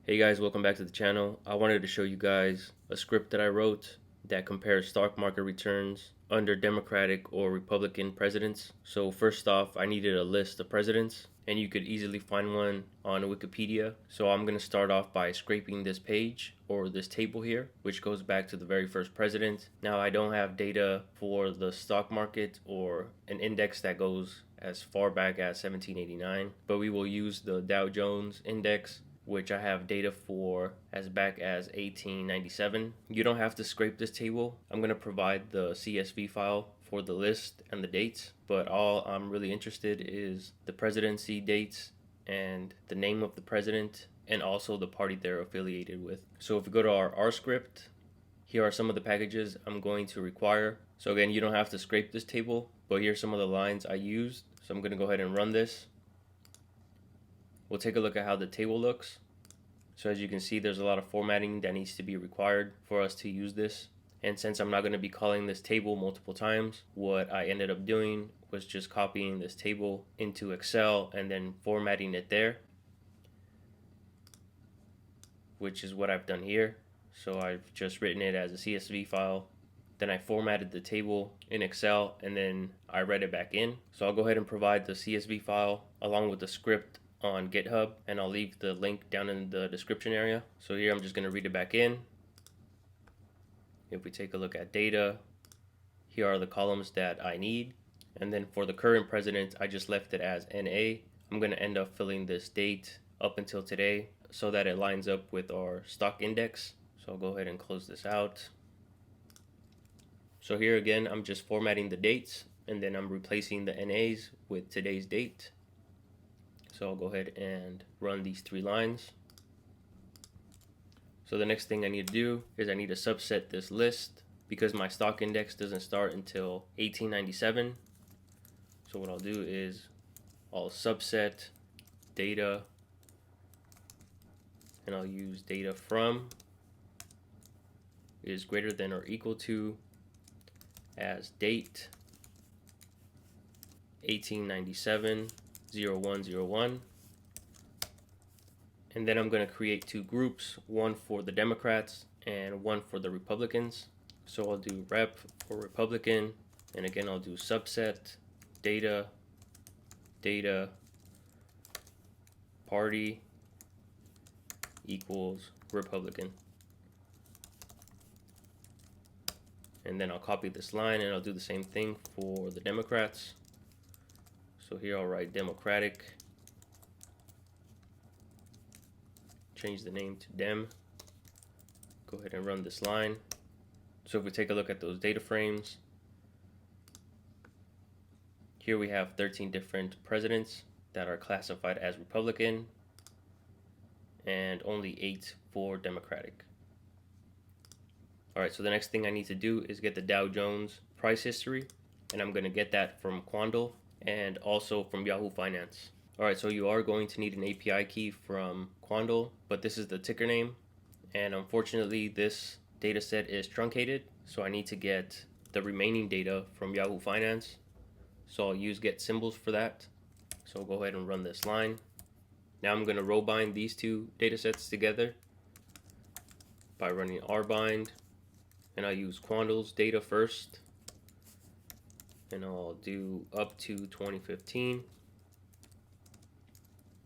Hey guys, welcome back to the channel. I wanted to show you guys a script that I wrote that compares stock market returns under Democratic or Republican presidents. So first off, I needed a list of presidents, and you could easily find one on Wikipedia. So I'm going to start off by scraping this page or this table here, which goes back to the very first president. Now I don't have data for the stock market or an index that goes as far back as 1789, but we will use the Dow Jones index, which I have data for as back as 1897. You don't have to scrape this table. I'm going to provide the CSV file for the list and the dates, but all I'm really interested is the presidency dates and the name of the president and also the party they're affiliated with. So if we go to our R script, here are some of the packages I'm going to require. So again, you don't have to scrape this table, but here's some of the lines I used. So I'm going to go ahead and run this. We'll take a look at how the table looks. So as you can see, there's a lot of formatting that needs to be required for us to use this. And since I'm not going to be calling this table multiple times, what I ended up doing was just copying this table into Excel and then formatting it there, which is what I've done here. So I've just written it as a CSV file. Then I formatted the table in Excel and then I read it back in. So I'll go ahead and provide the CSV file along with the script on GitHub, and I'll leave the link down in the description area. So here I'm just going to read it back in. If we take a look at data, here are the columns that I need. And then for the current president, I just left it as NA. I'm going to end up filling this date up until today so that it lines up with our stock index. So I'll go ahead and close this out. So here again, I'm just formatting the dates and then I'm replacing the NAs with today's date. So I'll go ahead and run these 3 lines. So the next thing I need to do is I need to subset this list because my stock index doesn't start until 1897. So what I'll do is I'll subset data, and I'll use data from is greater than or equal to as date 1897 0101, and then I'm going to create 2 groups, one for the Democrats and one for the Republicans. So I'll do rep for Republican, and again I'll do subset data party equals Republican, and then I'll copy this line and I'll do the same thing for the Democrats. So here I'll write Democratic, change the name to Dem, go ahead and run this line. So if we take a look at those data frames, here we have 13 different presidents that are classified as Republican and only 8 for Democratic. Alright, so the next thing I need to do is get the Dow Jones price history, and I'm going to get that from Quandl and also from Yahoo Finance. Alright, so you are going to need an API key from Quandl, but this is the ticker name, and unfortunately this data set is truncated, so I need to get the remaining data from Yahoo Finance. So I'll use get symbols for that. So I'll go ahead and run this line. Now I'm going to row bind these 2 data sets together by running rbind, and I'll use Quandl's data first, and I'll do up to 2015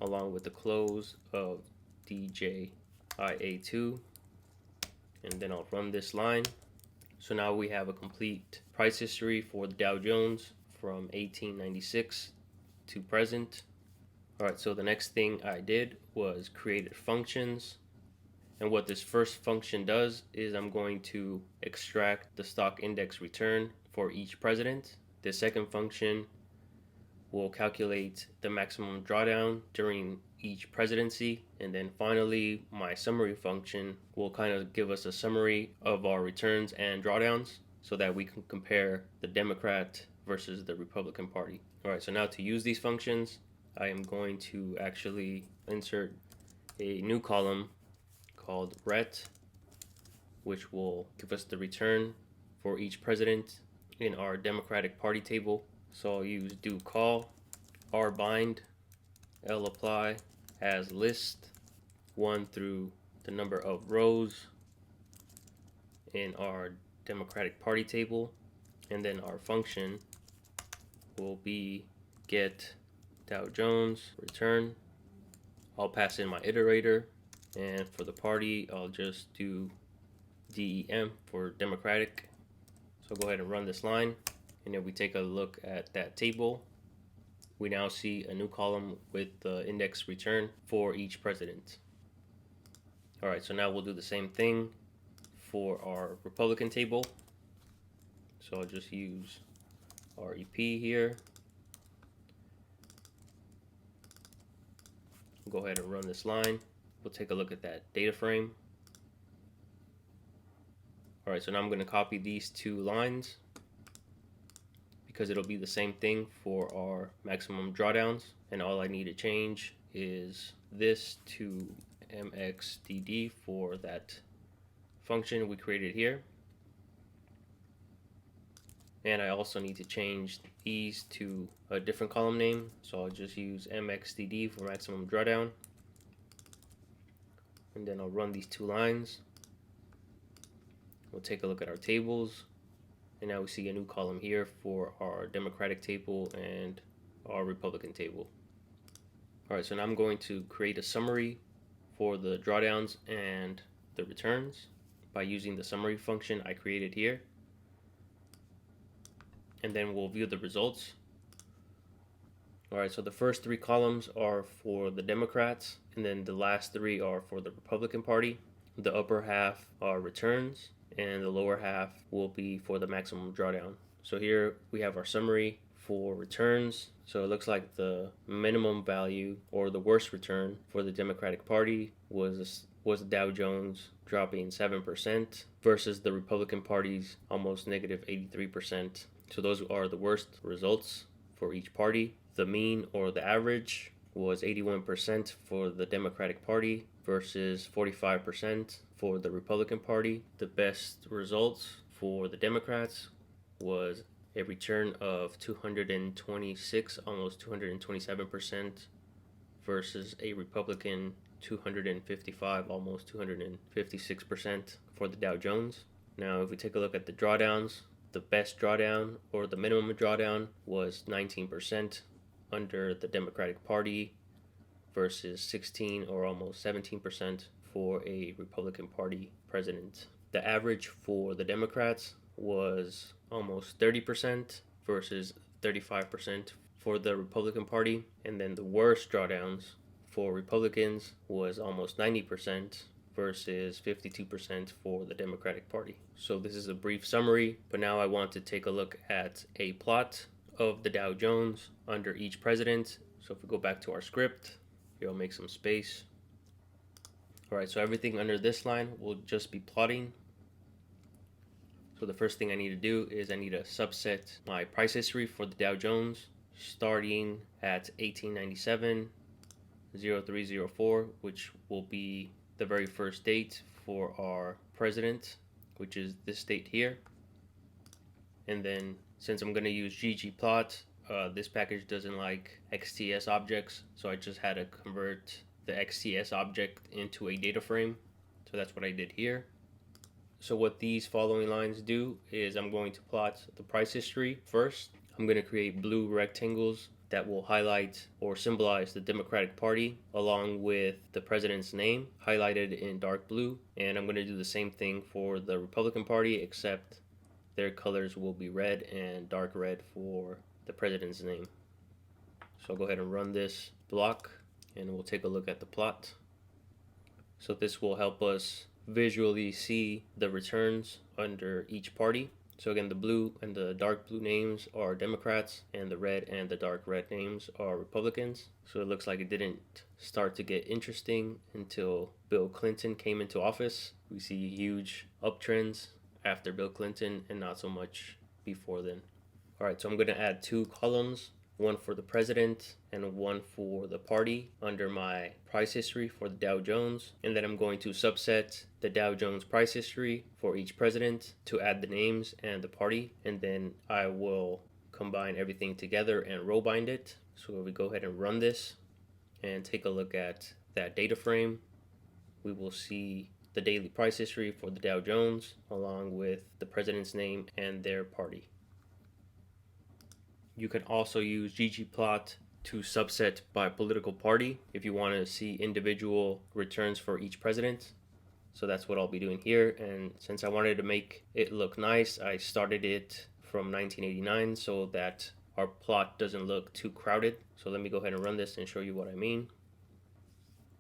along with the close of DJIA2, and then I'll run this line. So now we have a complete price history for the Dow Jones from 1896 to present. Alright, so the next thing I did was created functions, and what this first function does is I'm going to extract the stock index return for each president. The second function will calculate the maximum drawdown during each presidency, and then finally my summary function will kind of give us a summary of our returns and drawdowns so that we can compare the Democrat versus the Republican Party. Alright, so now to use these functions, I am going to actually insert a new column called ret, which will give us the return for each president in our Democratic Party table. So I'll use do call rbind lapply as list 1 through the number of rows in our Democratic Party table, and then our function will be get Dow Jones return. I'll pass in my iterator, and for the party I'll just do DEM for Democratic. So go ahead and run this line, and if we take a look at that table, we now see a new column with the index return for each president. Alright, so now we'll do the same thing for our Republican table. So I'll just use REP here. Go ahead and run this line. We'll take a look at that data frame. Alright, so now I'm going to copy these two lines because it'll be the same thing for our maximum drawdowns, and all I need to change is this to mxdd for that function we created here. And I also need to change these to a different column name, so I'll just use mxdd for maximum drawdown, and then I'll run these two lines. We'll take a look at our tables, and now we see a new column here for our Democratic table and our Republican table. Alright, so now I'm going to create a summary for the drawdowns and the returns by using the summary function I created here. And then we'll view the results. Alright, so the first three columns are for the Democrats, and then the last three are for the Republican Party. The upper half are returns, and the lower half will be for the maximum drawdown. So here we have our summary for returns. So it looks like the minimum value, or the worst return, for the Democratic Party was Dow Jones dropping 7% versus the Republican Party's almost negative 83%. So those are the worst results for each party. The mean, or the average, was 81% for the Democratic Party versus 45% for the Republican Party. The best results for the Democrats was a return of 226, almost 227%, versus a Republican 255, almost 256% for the Dow Jones. Now if we take a look at the drawdowns, the best drawdown, or the minimum drawdown, was 19% under the Democratic Party versus 16, or almost 17%, for a Republican Party president. The average for the Democrats was almost 30% versus 35% for the Republican Party, and then the worst drawdowns for Republicans was almost 90% versus 52% for the Democratic Party. So this is a brief summary, but now I want to take a look at a plot of the Dow Jones under each president. So if we go back to our script, here I'll make some space. Alright, so everything under this line will just be plotting. So the first thing I need to do is I need to subset my price history for the Dow Jones starting at 1897 0304, which will be the very first date for our president, which is this date here. And then since I'm going to use ggplot, this package doesn't like XTS objects, so I just had to convert the XTS object into a data frame. So that's what I did here. So what these following lines do is I'm going to plot the price history first. I'm going to create blue rectangles that will highlight or symbolize the Democratic Party along with the president's name highlighted in dark blue. And I'm going to do the same thing for the Republican Party, except their colors will be red and dark red for the president's name. So I'll go ahead and run this block and we'll take a look at the plot. So this will help us visually see the returns under each party. So again, the blue and the dark blue names are Democrats, and the red and the dark red names are Republicans. So it looks like it didn't start to get interesting until Bill Clinton came into office. We see huge uptrends after Bill Clinton and not so much before then. Alright, so I'm going to add two columns, one for the president and one for the party under my price history for the Dow Jones. And then I'm going to subset the Dow Jones price history for each president to add the names and the party. And then I will combine everything together and row bind it. So we go ahead and run this and take a look at that data frame. we will see the daily price history for the Dow Jones along with the president's name and their party. You can also use ggplot to subset by political party if you want to see individual returns for each president. So that's what I'll be doing here. And since I wanted to make it look nice, I started it from 1989 so that our plot doesn't look too crowded. So let me go ahead and run this and show you what I mean.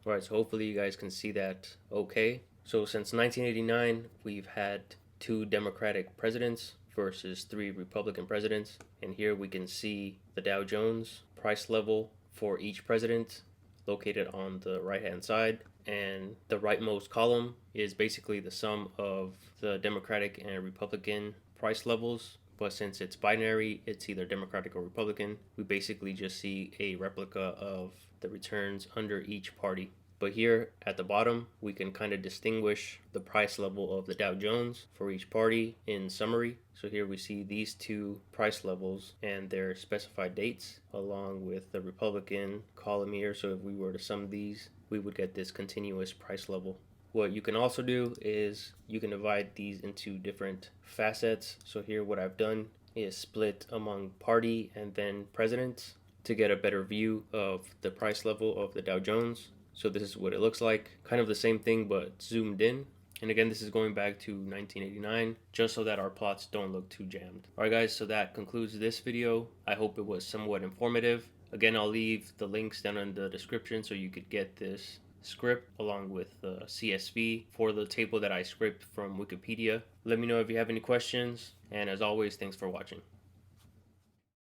All right, so hopefully you guys can see that okay. So since 1989, we've had 2 Democratic presidents versus 3 Republican presidents. And here we can see the Dow Jones price level for each president located on the right hand side. And the rightmost column is basically the sum of the Democratic and Republican price levels. But since it's binary, it's either Democratic or Republican. We basically just see a replica of the returns under each party. But here at the bottom, we can kind of distinguish the price level of the Dow Jones for each party in summary. So here we see these 2 price levels and their specified dates along with the Republican column here. So if we were to sum these, we would get this continuous price level. What you can also do is you can divide these into different facets. So here what I've done is split among party and then presidents to get a better view of the price level of the Dow Jones. So this is what it looks like, kind of the same thing but zoomed in. And again, this is going back to 1989 just so that our plots don't look too jammed. Alright guys, so that concludes this video. I hope it was somewhat informative. Again, I'll leave the links down in the description so you could get this script along with the CSV for the table that I scraped from Wikipedia. Let me know if you have any questions, and as always, thanks for watching.